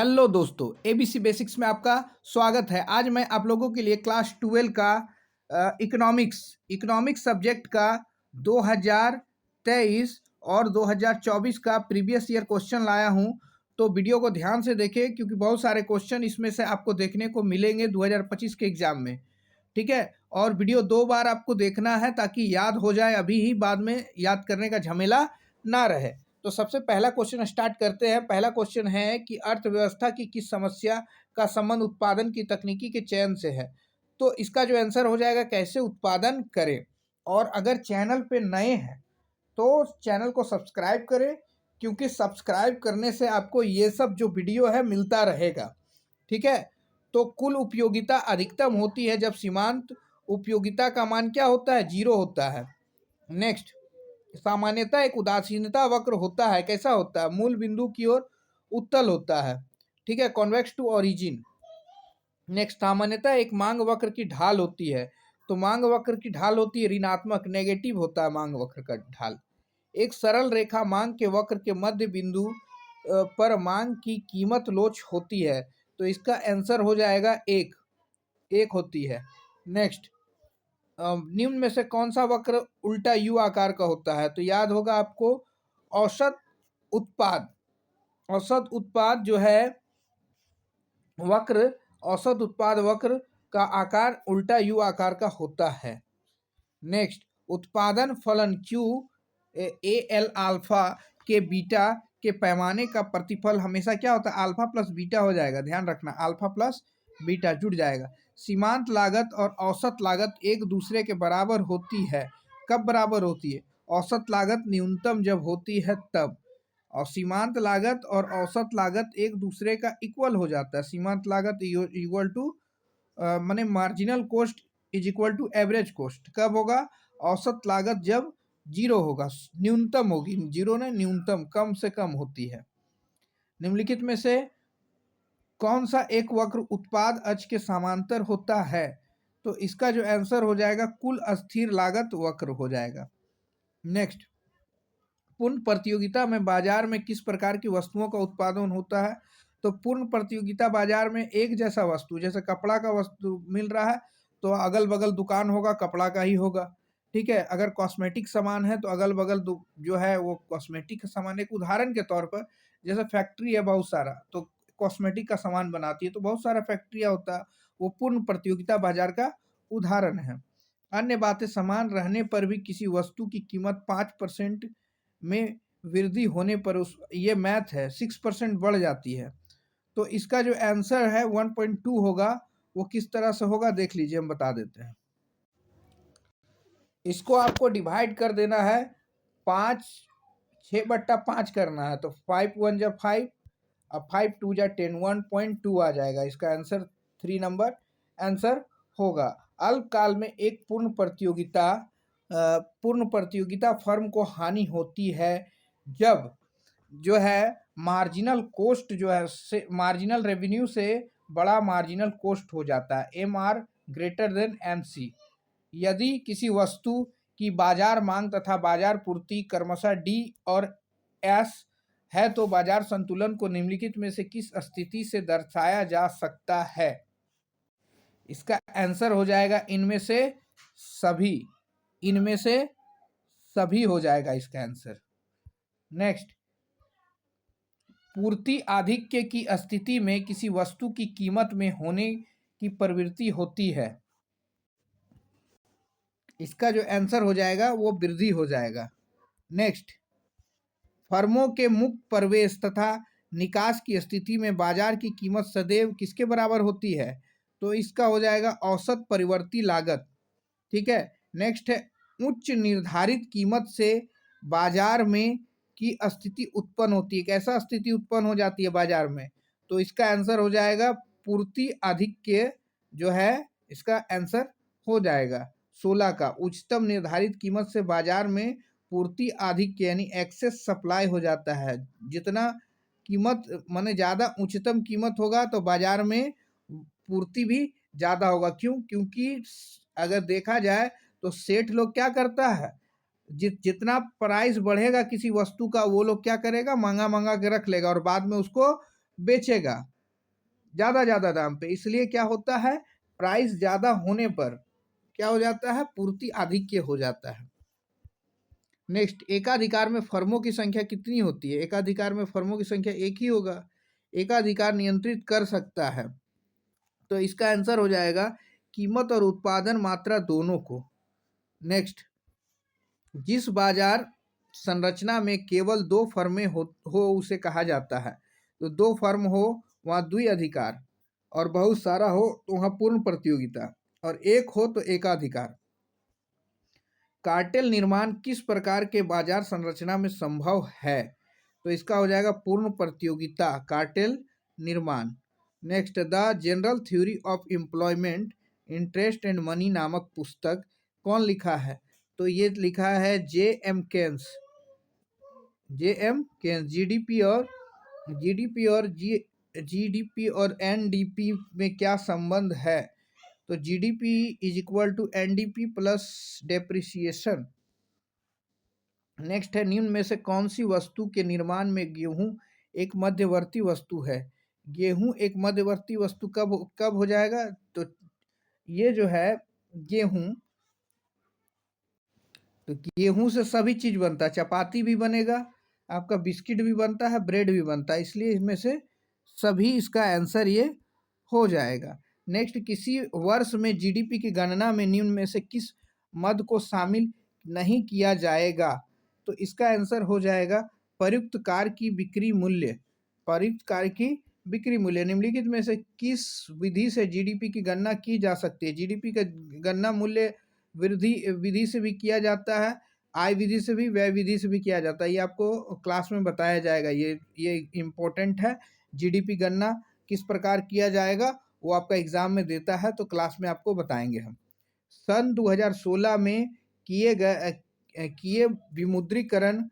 Hello दोस्तों, ABC basics में आपका स्वागत है। आज मैं आप लोगों के लिए क्लास 12 का इकोनॉमिक्स सब्जेक्ट का 2023 और 2024 का प्रीवियस ईयर क्वेश्चन लाया हूं। तो वीडियो को ध्यान से देखें क्योंकि बहुत सारे क्वेश्चन इसमें से आपको देखने को मिलेंगे 2025 के एग्जाम में। ठीक है, और वीडियो 2 बार आपको देखना है ताकि याद हो जाए, अभी ही बाद में याद करने का झमेला ना रहे। तो सबसे पहला क्वेश्चन स्टार्ट करते हैं। पहला क्वेश्चन है कि अर्थव्यवस्था की किस समस्या का संबंध उत्पादन की तकनीकी के चयन से है। तो इसका जो आंसर हो जाएगा कैसे उत्पादन करें। और अगर चैनल पे नए हैं तो चैनल को सब्सक्राइब करें, क्योंकि सब्सक्राइब करने से आपको ये सब जो वीडियो है मिलता रहेगा। ठीक है, तो कुल उपयोगिता अधिकतम होती है जब सीमांत उपयोगिता का मान क्या होता है, 0 होता है। नेक्स्ट, सामान्यतः एक उदासीनता वक्र होता है, कैसा होता है, मूल बिंदु की ओर उत्तल होता है। ठीक है, कॉन्वेक्स टू ओरिजिन। नेक्स्ट, सामान्यतः एक मांग वक्र की ढाल होती है। तो मांग वक्र की ढाल होती है ऋणात्मक, नेगेटिव होता है मांग वक्र का ढाल। एक सरल रेखा मांग के वक्र के मध्य बिंदु पर मांग की कीमत लोच होती है। तो इसका आंसर हो जाएगा एक होती है। नेक्स्ट, निम्न में से कौन सा वक्र उल्टा यू आकार का होता है। तो याद होगा आपको, औसत उत्पाद जो है वक्र, औसत उत्पाद वक्र का आकार उल्टा यू आकार का होता है। नेक्स्ट, उत्पादन फलन क्यू ए एल अल्फा के बीटा के पैमाने का प्रतिफल हमेशा क्या होता है, अल्फा प्लस बीटा हो जाएगा। ध्यान रखना, अल्फा प्लस बीटा जुड़ जाएगा। सीमांत लागत और औसत लागत एक दूसरे के बराबर होती है। कब बराबर होती है, औसत लागत न्यूनतम जब होती है तब। और सीमांत लागत और औसत लागत एक दूसरे का इक्वल हो जाता है। सीमांत लागत इक्वल टू माने marginal cost is equal to average cost. कब होगा, औसत लागत जब 0 होगा, न्यूनतम होगी, 0 ने न्यूनतम, कम से कम होती है। निम्नलिखित में से कौन सा एक वक्र उत्पाद अक्ष के समांतर होता है। तो इसका जो आंसर हो जाएगा कुल अस्थिर लागत वक्र हो जाएगा। नेक्स्ट, पूर्ण प्रतियोगिता में बाजार में किस प्रकार की वस्तुओं का उत्पादन होता है। तो पूर्ण प्रतियोगिता बाजार में एक जैसा वस्तु, जैसे कपड़ा का वस्तु मिल रहा है तो अगल बगल दुकान होगा, कपड़ा का ही होगा। ठीक है, अगर कॉस्मेटिक सामान है तो अगल बगल जो है वो कॉस्मेटिक का सामान। एक उदाहरण के तौर पर, जैसे फैक्ट्री है बहुत सारा, तो कॉस्मेटिक का सामान बनाती है, तो बहुत सारा फैक्ट्रियाँ होता है, वो पूर्ण प्रतियोगिता बाजार का उदाहरण है। अन्य बातें समान रहने पर भी किसी वस्तु की कीमत 5% में वृद्धि होने पर उस, ये मैथ है, 6% बढ़ जाती है। तो इसका जो आंसर है 1.2 होगा। वो किस तरह से होगा देख लीजिए, हम बता देते हैं। इसको आपको डिवाइड कर देना है, 6/5 करना है। तो 5 1 जा 5 और 5 2 जा 10, 1.2 आ जाएगा। इसका आंसर 3 नंबर आंसर होगा। अल्पकाल में एक पूर्ण प्रतियोगिता फर्म को हानि होती है जब जो है मार्जिनल कॉस्ट जो है से मार्जिनल रेवेन्यू से बड़ा मार्जिनल कॉस्ट हो जाता है, MR ग्रेटर देन MC। यदि किसी वस्तु की बाजार मांग तथा बाजार पूर्ति क्रमशः D और S है तो बाजार संतुलन को निम्नलिखित में से किस स्थिति से दर्शाया जा सकता है। इसका आंसर हो जाएगा इनमें से सभी हो जाएगा इसका आंसर। नेक्स्ट, पूर्ति आधिक्य की स्थिति में किसी वस्तु की कीमत में होने की प्रवृत्ति होती है। इसका जो आंसर हो जाएगा वो वृद्धि हो जाएगा। नेक्स्ट, फर्मों के मुक्त प्रवेश तथा निकास की स्थिति में बाजार की कीमत सदैव किसके बराबर होती है। तो इसका हो जाएगा औसत परिवर्ती लागत। ठीक है। नेक्स्ट है, उच्च निर्धारित कीमत से बाजार में की स्थिति उत्पन्न होती है। कैसा स्थिति उत्पन्न हो जाती है बाजार में। तो इसका आंसर हो जाएगा पूर्ति आधिक्य जो है, इसका आंसर हो जाएगा 16 का। उच्चतम निर्धारित कीमत से बाजार में पूर्ति आधिक्य यानी एक्सेस सप्लाई हो जाता है। जितना कीमत माने ज़्यादा उच्चतम कीमत होगा तो बाजार में पूर्ति भी ज़्यादा होगा। क्यों, क्योंकि अगर देखा जाए तो सेठ लोग क्या करता है, जितना प्राइस बढ़ेगा किसी वस्तु का वो लोग क्या करेगा, महंगा महंगा के रख लेगा और बाद में उसको बेचेगा ज़्यादा दाम पे, इसलिए क्या होता है, प्राइस ज़्यादा होने पर क्या हो जाता है, पूर्ति आधिक्य हो जाता है। नेक्स्ट, एकाधिकार में फर्मों की संख्या कितनी होती है? एकाधिकार में फर्मों की संख्या एक ही होगा। एकाधिकार नियंत्रित कर सकता है, तो इसका आंसर हो जाएगा कीमत और उत्पादन मात्रा दोनों को। नेक्स्ट, जिस बाजार संरचना में केवल दो फर्में हो उसे कहा जाता है। तो दो फर्म हो वहाँ द्विअधिकार, और बहुत सारा हो तो वहाँ पूर्ण प्रतियोगिता, और एक हो तो एकाधिकार। कार्टेल निर्माण किस प्रकार के बाजार संरचना में संभव है? तो इसका हो जाएगा पूर्ण प्रतियोगिता, कार्टेल निर्माण। Next, the general theory of employment, interest and money नामक पुस्तक कौन लिखा है? तो ये लिखा है J.M. Keynes. J.M. Keynes. GDP और एनडीपी में क्या संबंध है? तो GDP is equal to NDP plus depreciation. Next है, निम्न में से कौन सी वस्तु के निर्माण में गेहूं एक मध्यवर्ती वस्तु है? गेहूं एक मध्यवर्ती वस्तु कब हो जाएगा? तो ये जो है गेहूं, तो गेहूं से सभी चीज बनता है, चपाती भी बनेगा, आपका बिस्किट भी बनता है, ब्रेड भी बनता है, इसलिए इसमें से सभी, इसका आंसर ये हो जाएगा। नेक्स्ट, किसी वर्ष में जीडीपी की गणना में निम्न में से किस मद को शामिल नहीं किया जाएगा? तो इसका आंसर हो जाएगा प्रयुक्त कार की बिक्री मूल्य। प्रयुक्त कार की बिक्री मूल्य निम्नलिखित में से किस विधि से जीडीपी की गणना की जा सकती है? जीडीपी का गणना मूल्य वृद्धि विधि से भी किया जाता है, आय विधि से भी, व्यय विधि से भी किया जाता है। ये आपको क्लास में बताया जाएगा, ये इम्पोर्टेंट है। जीडीपी गणना किस प्रकार किया जाएगा वो आपका एग्जाम में देता है, तो क्लास में आपको बताएंगे हम। सन 2016 में किए विमुद्रीकरण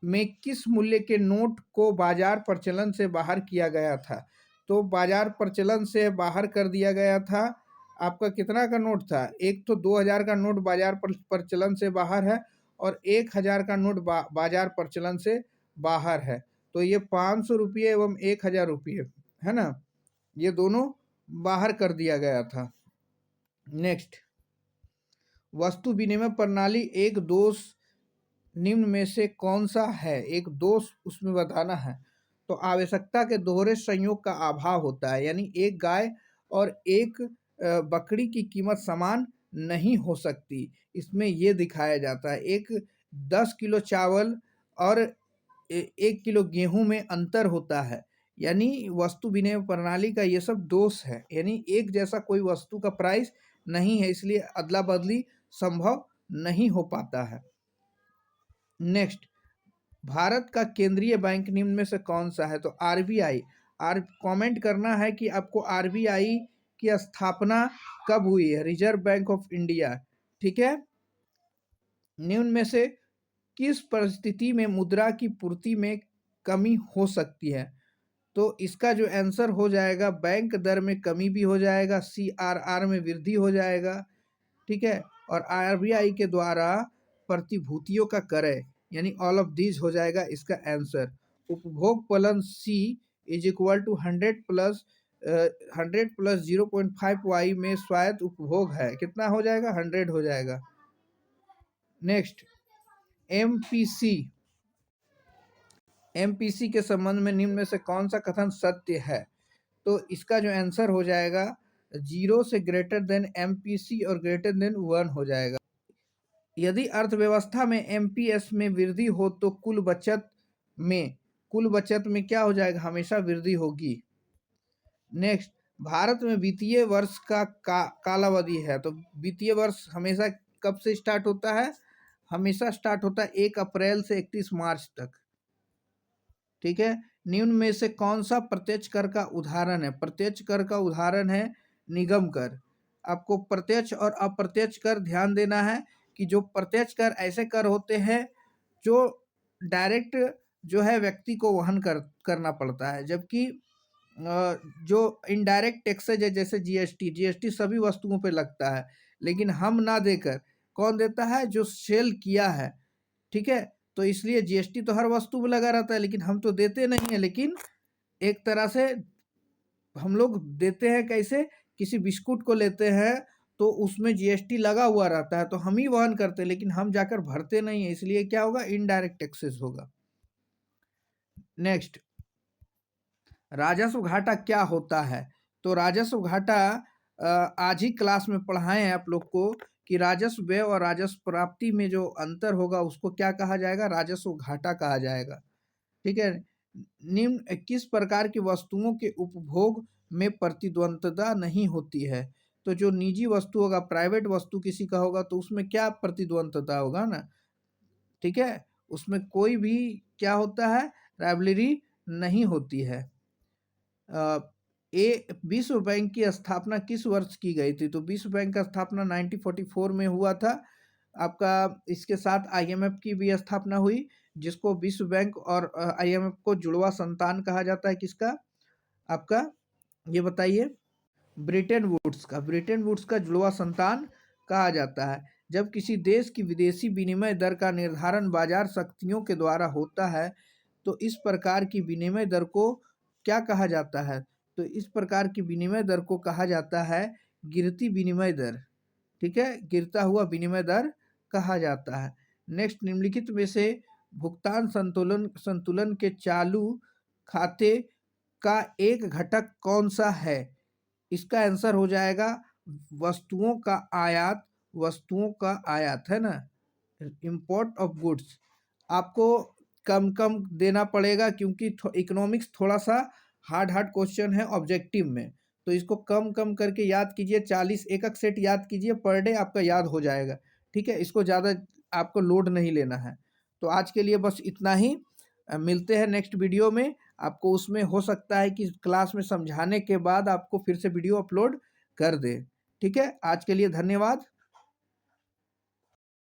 में किस मूल्य के नोट को बाजार प्रचलन से बाहर किया गया था? तो बाजार प्रचलन से बाहर कर दिया गया था, आपका कितना का नोट था? एक तो 2000 का नोट बाजार प्रचलन से बाहर है, और 1000 का नोट बाजार प्रचलन से बाहर है। तो ये 500 रुपये एवं 1000 रुपये है ना, ये दोनों बाहर कर दिया गया था। नेक्स्ट, वस्तु विनिमय प्रणाली एक दोष निम्न में से कौन सा है? एक दोष उसमें बताना है। तो आवश्यकता के दोहरे संयोग का अभाव होता है, यानी एक गाय और एक बकरी की कीमत समान नहीं हो सकती, इसमें ये दिखाया जाता है। एक 10 किलो चावल और 1 किलो गेहूं में अंतर होता है, यानी वस्तु विनिमय प्रणाली का ये सब दोष है, यानी एक जैसा कोई वस्तु का प्राइस नहीं है, इसलिए अदला बदली संभव नहीं हो पाता है। नेक्स्ट, भारत का केंद्रीय बैंक निम्न में से कौन सा है? तो आरबीआई। कमेंट करना है कि आपको आरबीआई की स्थापना कब हुई है? रिजर्व बैंक ऑफ इंडिया, ठीक है। निम्न में से किस परिस्थिति में मुद्रा की पूर्ति में कमी हो सकती है? तो इसका जो आंसर हो जाएगा, बैंक दर में कमी भी हो जाएगा, CRR में वृद्धि हो जाएगा, ठीक है, और आरबीआई के द्वारा प्रतिभूतियों का क्रय, यानी ऑल ऑफ दीज हो जाएगा इसका आंसर। उपभोग फलन C is equal to 100 plus 0.5y में स्वायत्त उपभोग है, कितना हो जाएगा? 100 हो जाएगा। नेक्स्ट, एमपीसी के संबंध में निम्न में से कौन सा कथन सत्य है? तो इसका जो आंसर हो जाएगा 0 से ग्रेटर देन एमपीसी और ग्रेटर देन 1 हो जाएगा। यदि अर्थव्यवस्था में एमपीएस में वृद्धि हो तो कुल बचत में क्या हो जाएगा? हमेशा वृद्धि होगी। नेक्स्ट, भारत में वित्तीय वर्ष का कालावधि है, तो वित्तीय वर्ष हमेशा कब से स्टार्ट होता है? हमेशा स्टार्ट होता है 1 अप्रैल से 31 मार्च तक, ठीक है। निम्न में से कौन सा प्रत्यक्ष कर का उदाहरण है? प्रत्यक्ष कर का उदाहरण है निगम कर। आपको प्रत्यक्ष और अप्रत्यक्ष कर ध्यान देना है कि जो प्रत्यक्ष कर ऐसे कर होते हैं जो डायरेक्ट जो है व्यक्ति को वहन करना पड़ता है, जबकि जो इनडायरेक्ट टैक्सेज है जैसे जीएसटी सभी वस्तुओं पे लगता है, लेकिन हम ना देकर कौन देता है? जो सेल किया है, ठीक है। तो इसलिए जीएसटी तो हर वस्तु पे लगा रहता है, लेकिन हम तो देते नहीं है, लेकिन एक तरह से हम लोग देते हैं कैसे, किसी बिस्कुट को लेते हैं तो उसमें जीएसटी लगा हुआ रहता है तो हम ही वहन करते हैं, लेकिन हम जाकर भरते नहीं है, इसलिए क्या होगा, इनडायरेक्ट टैक्सेस होगा। नेक्स्ट, राजस्व घाटा क्या होता है? तो राजस्व घाटा आज ही क्लास में पढ़ाए हैं आप लोग को कि राजस्व व्यय और राजस्व प्राप्ति में जो अंतर होगा उसको क्या कहा जाएगा, राजस्व घाटा कहा जाएगा। ठीक है। निम्न किस प्रकार की वस्तुओं के उपभोग में प्रतिद्वंद्विता नहीं होती है? तो जो निजी वस्तु होगा, प्राइवेट वस्तु किसी का होगा तो उसमें क्या प्रतिद्वंद्विता होगा ना, ठीक है, उसमें कोई भी क्या होता है, राइवलरी नहीं होती है। विश्व बैंक की स्थापना किस वर्ष की गई थी? तो विश्व बैंक का स्थापना 1944 में हुआ था आपका। इसके साथ आईएमएफ की भी स्थापना हुई, जिसको विश्व बैंक और आईएमएफ को जुड़वा संतान कहा जाता है। किसका आपका, ये बताइए? ब्रिटेन वुड्स का जुड़वा संतान कहा जाता है। जब किसी देश की विदेशी विनिमय दर का निर्धारण बाजार शक्तियों के द्वारा होता है तो इस प्रकार की विनिमय दर को क्या कहा जाता है? तो इस प्रकार की विनिमय दर को कहा जाता है गिरती विनिमय दर। ठीक है, गिरता हुआ विनिमय दर कहा जाता है। नेक्स्ट, निम्नलिखित में से भुगतान संतुलन के चालू खाते का एक घटक कौन सा है? इसका आंसर हो जाएगा वस्तुओं का आयात है ना, इंपोर्ट ऑफ गुड्स। आपको कम कम देना पड़ेगा क्योंकि इकोनॉमिक्स थोड़ा सा हार्ड क्वेश्चन है ऑब्जेक्टिव में, तो इसको कम कम करके याद कीजिए। 40 एक सेट याद कीजिए पर डे, आपका याद हो जाएगा। ठीक है, इसको ज़्यादा आपको लोड नहीं लेना है। तो आज के लिए बस इतना ही, मिलते हैं नेक्स्ट वीडियो में। आपको उसमें हो सकता है कि क्लास में समझाने के बाद आपको फिर से वीडियो अपलोड कर दे। ठीक है, आज के लिए धन्यवाद।